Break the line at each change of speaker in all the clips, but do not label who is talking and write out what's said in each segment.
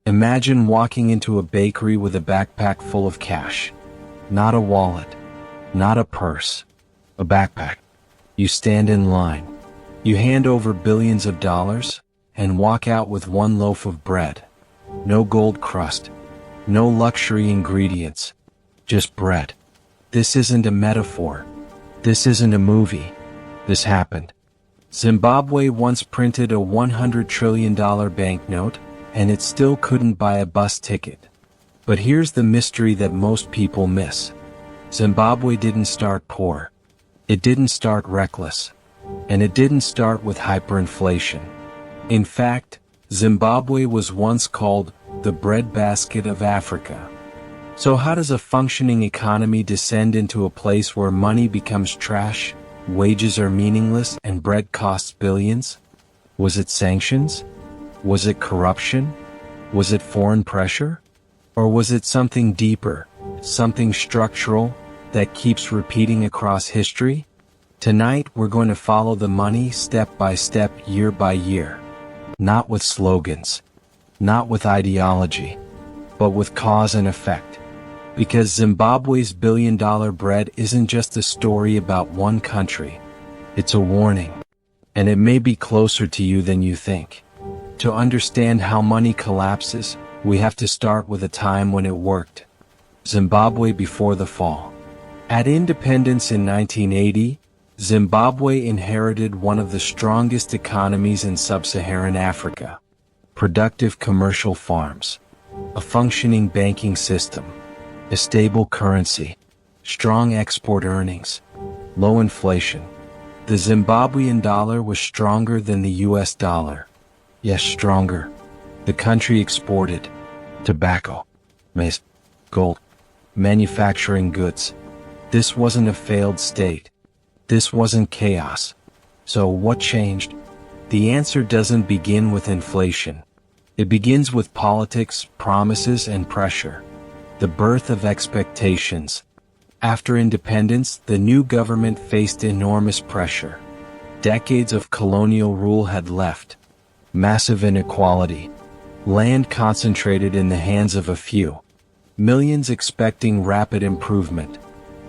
Imagine walking into a bakery with a backpack full of cash. Not a wallet, not a purse, a backpack. You stand in line. You hand over billions of dollars and walk out with one loaf of bread. No gold crust, no luxury ingredients, just bread. This isn't a metaphor. This isn't a movie. This happened. Zimbabwe once printed a $100 trillion banknote, and it still couldn't buy a bus ticket. But here's the mystery that most people miss. Zimbabwe didn't start poor. It didn't start reckless. And it didn't start with hyperinflation. In fact, Zimbabwe was once called the breadbasket of Africa. So how does a functioning economy descend into a place where money becomes trash, wages are meaningless, and bread costs billions? Was it sanctions? Was it corruption? Was it foreign pressure? Or was it something deeper, something structural, that keeps repeating across history? Tonight we're going to follow the money step by step, year by year. Not with slogans, not with ideology, but with cause and effect. Because Zimbabwe's billion-dollar bread isn't just a story about one country. It's a warning. And it may be closer to you than you think. To understand how money collapses, we have to start with a time when it worked. Zimbabwe before the fall. At independence in 1980, Zimbabwe inherited one of the strongest economies in sub-Saharan Africa. Productive commercial farms, a functioning banking system, a stable currency, strong export earnings, low inflation. The Zimbabwean dollar was stronger than the US dollar. Yes, stronger. The country exported tobacco, maize, gold, manufacturing goods. This wasn't a failed state. This wasn't chaos. So what changed? The answer doesn't begin with inflation. It begins with politics, promises, and pressure. The birth of expectations. After independence, the new government faced enormous pressure. Decades of colonial rule had left. Massive inequality. Land concentrated in the hands of a few. Millions expecting rapid improvement.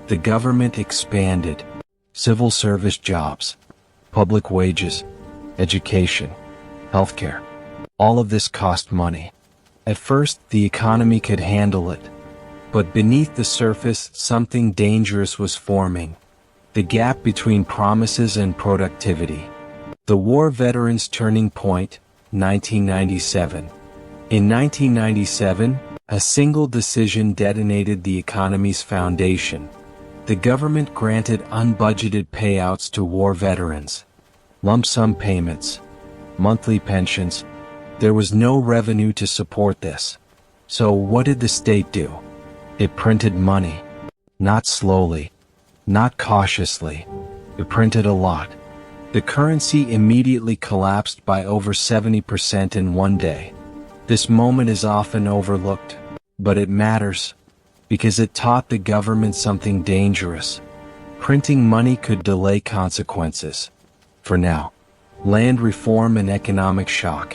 The government expanded. Civil service jobs, public wages, education, healthcare. All of this cost money. At first, the economy could handle it. But beneath the surface, something dangerous was forming. The gap between promises and productivity. The war veterans' turning point, 1997. In 1997, a single decision detonated the economy's foundation. The government granted unbudgeted payouts to war veterans. Lump sum payments, monthly pensions. There was no revenue to support this. So what did the state do? It printed money. Not slowly, not cautiously. It printed a lot. The currency immediately collapsed by over 70% in one day. This moment is often overlooked, but it matters. Because it taught the government something dangerous. Printing money could delay consequences. For now, land reform and economic shock.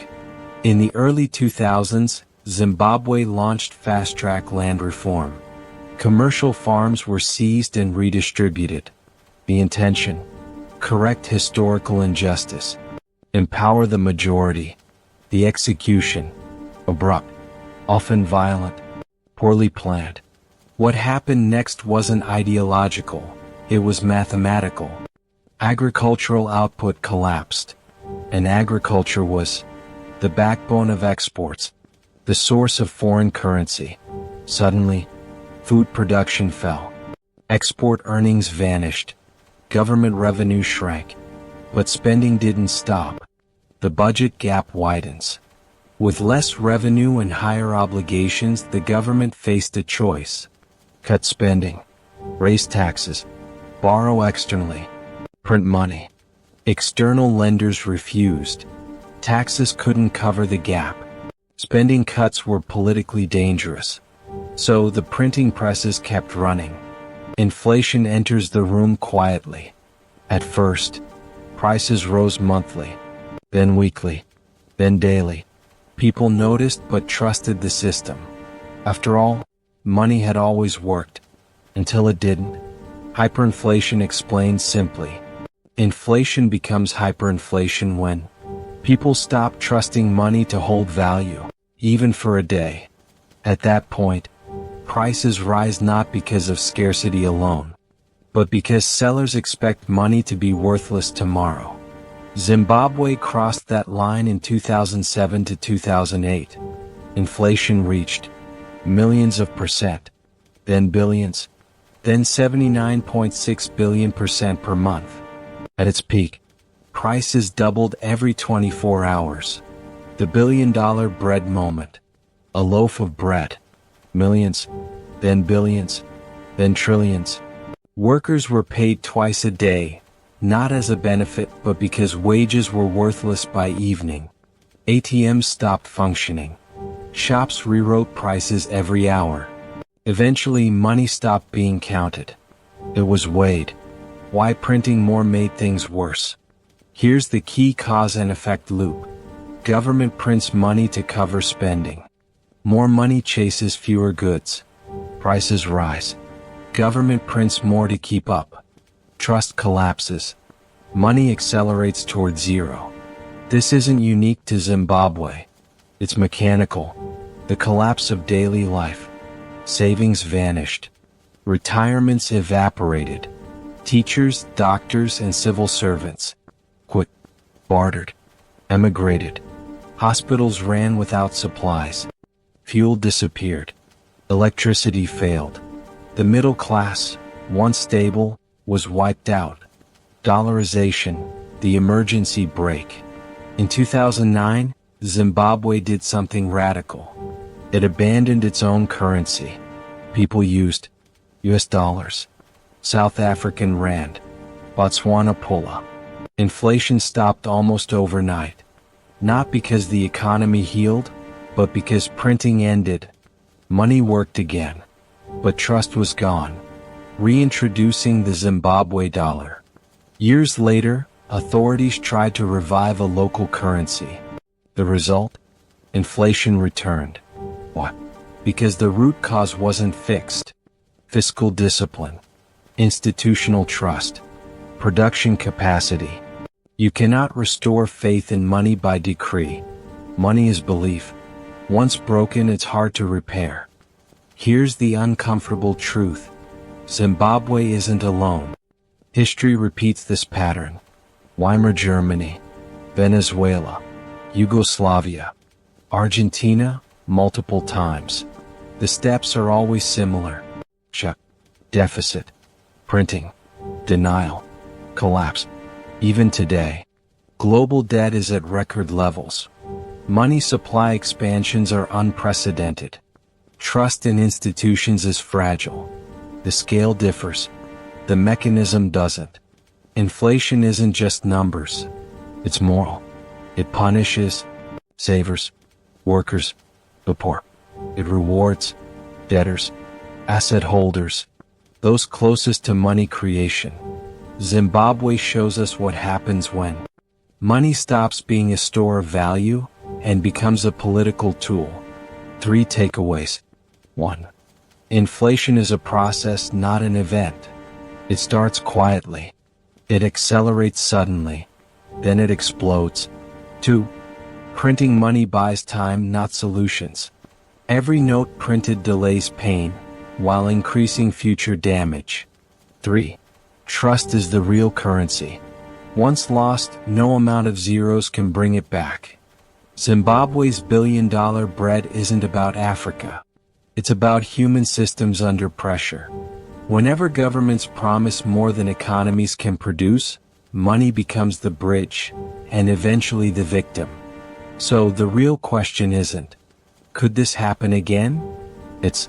In the early 2000s, Zimbabwe launched fast-track land reform. Commercial farms were seized and redistributed. The intention: correct historical injustice. Empower the majority. The execution: abrupt, often violent, poorly planned. What happened next wasn't ideological, it was mathematical. Agricultural output collapsed. And agriculture was the backbone of exports, the source of foreign currency. Suddenly, food production fell. Export earnings vanished. Government revenue shrank. But spending didn't stop. The budget gap widens. With less revenue and higher obligations, the government faced a choice. Cut spending, raise taxes, borrow externally, print money. External lenders refused. Taxes couldn't cover the gap. Spending cuts were politically dangerous. So the printing presses kept running. Inflation enters the room quietly. At first, prices rose monthly, then weekly, then daily. People noticed but trusted the system. After all, money had always worked. Until it didn't. Hyperinflation explained simply. Inflation becomes hyperinflation when people stop trusting money to hold value, even for a day. At that point, prices rise not because of scarcity alone, but because sellers expect money to be worthless tomorrow. Zimbabwe crossed that line in 2007 to 2008. Inflation reached millions of percent, then billions, then 79.6 billion% per month. At its peak, prices doubled every 24 hours. The billion-dollar bread moment. A loaf of bread. Millions, then billions, then trillions. Workers were paid twice a day, not as a benefit but because wages were worthless by evening. ATMs stopped functioning. Shops rewrote prices every hour. Eventually, money stopped being counted. It was weighed. Why printing more made things worse. Here's the key cause and effect loop. Government prints money to cover spending. More money chases fewer goods. Prices rise. Government prints more to keep up. Trust collapses. Money accelerates toward zero. This isn't unique to Zimbabwe. It's mechanical. The collapse of daily life. Savings vanished. Retirements evaporated. Teachers, doctors, and civil servants quit, bartered, emigrated. Hospitals ran without supplies. Fuel disappeared. Electricity failed. The middle class, once stable, was wiped out. Dollarization, the emergency brake. In 2009, Zimbabwe did something radical. It abandoned its own currency. People used US dollars, South African rand, Botswana pula. Inflation stopped almost overnight. Not because the economy healed, but because printing ended. Money worked again. But trust was gone. Reintroducing the Zimbabwe dollar. Years later, authorities tried to revive a local currency. The result? Inflation returned. Why? Because the root cause wasn't fixed. Fiscal discipline. Institutional trust. Production capacity. You cannot restore faith in money by decree. Money is belief. Once broken, it's hard to repair. Here's the uncomfortable truth. Zimbabwe isn't alone. History repeats this pattern. Weimar Germany, Venezuela, Yugoslavia, Argentina, multiple times. The steps are always similar. Check. Deficit. Printing. Denial. Collapse. Even today, global debt is at record levels. Money supply expansions are unprecedented. Trust in institutions is fragile. The scale differs. The mechanism doesn't. Inflation isn't just numbers. It's moral. It punishes savers, workers, the poor. It rewards debtors, asset holders, those closest to money creation. Zimbabwe shows us what happens when money stops being a store of value and becomes a political tool. 3 takeaways. 1. Inflation is a process, not an event. It starts quietly. It accelerates suddenly. Then it explodes. 2. Printing money buys time, not solutions. Every note printed delays pain, while increasing future damage. 3. Trust is the real currency. Once lost, no amount of zeros can bring it back. Zimbabwe's billion-dollar bread isn't about Africa. It's about human systems under pressure. Whenever governments promise more than economies can produce, money becomes the bridge, and eventually the victim. So the real question isn't, could this happen again? It's,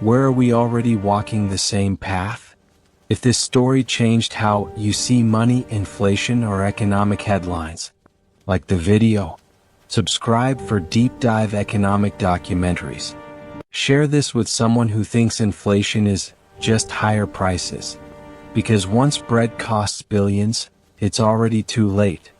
where are we already walking the same path? If this story changed how you see money, inflation, or economic headlines, like the video, subscribe for deep dive economic documentaries. Share this with someone who thinks inflation is just higher prices. Because once bread costs billions, it's already too late.